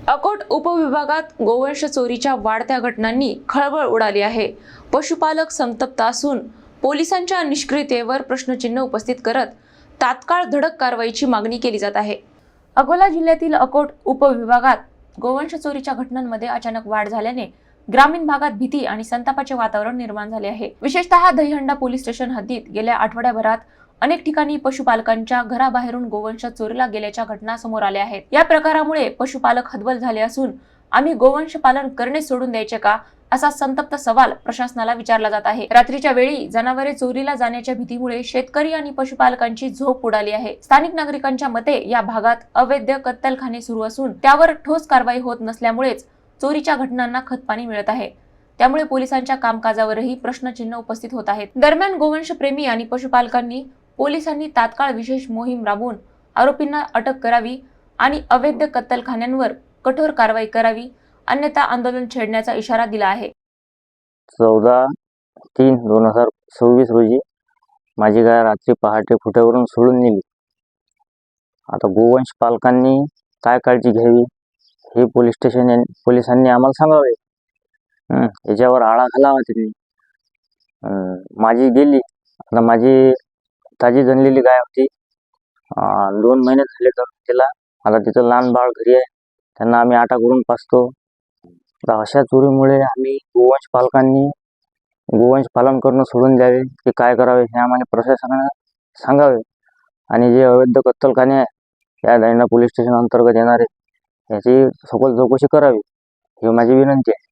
अकोट उपविभागात गोवंश चोरीच्या वाढत्या घटनांनी खळबळ उडाली आहे। पशुपालक संतप्त असून पोलिसांच्या निष्क्रियतेवर प्रश्नचिन्ह उपस्थित करत तात्काळ धडक कारवाईची मागणी केली जात आहे। अकोला जिल्ह्यातील अकोट उपविभागात गोवंश चोरीच्या घटनांमध्ये अचानक वाढ झाल्याने ग्रामीण भागात भीती आणि संतापाचे वातावरण निर्माण झाले आहे। विशेषतः दहीहंडा पोलीस स्टेशन हद्दीत गेल्या आठवड्याभरात अनेक ठिकाणी पशुपालकांच्या घराबाहेरून गोवंश चोरीला गेल्याच्या घटना समोर आल्या आहेत। या प्रकारामुळे पशुपालक हतबल झाले असून आम्ही गोवंश पालन करणे सोडून द्यायचे का, असा संतप्त सवाल प्रशासनाला विचारला जात आहे। रात्रीच्या वेळी जनावरे चोरीला जाण्याच्या भीतीमुळे शेतकरी आणि पशुपालकांची झोप उडाली आहे। स्थानिक नागरिकांच्या मते या भागात अवैध कत्तलखाने सुरू असून त्यावर ठोस कारवाई होत नसल्यामुळेच चोरीच्या घटनांना खतपाणी मिळत आहे। त्यामुळे पोलिसांच्या कामकाजावरही प्रश्नचिन्ह उपस्थित होत आहेत। दरम्यान गोवंश प्रेमी आणि पशुपालकांनी पोलिसांनी तात्काळ विशेष मोहीम राबवून आरोपींना अटक करावी आणि अवैध कत्तलखान्यांवर कठोर कारवाई करावी, अन्यथा आंदोलन छेडण्याचा इशारा दिला आहे। 14/3/2026 रोजी माझी गाय रात्री पहाटे फुट्यावरून सोडून नेली। आता गोवंश पालकांनी काय काळजी घ्यावी हे पोलिसांनी आम्हाला सांगावे। याच्यावर आळा घालावा त्यांनी। माझी गेली, आता माझी ताजी जनलेली गाय होती, 2 महिने झाले तर तिला। आता तिचं लहान बाळ घरी आहे, त्यांना आम्ही आटा करून पाजतो। तर अशा चोरीमुळे आम्ही गोवंश पालकांनी गोवंश पालन करणं सोडून द्यावे की काय करावे हे आम्हाला प्रशासनाने सांगावे। आणि जे अवैध कत्तलखाने आहे या दहीहंडा पोलीस स्टेशन अंतर्गत येणारे याची सखोल चौकशी करावी ही माझी विनंती आहे।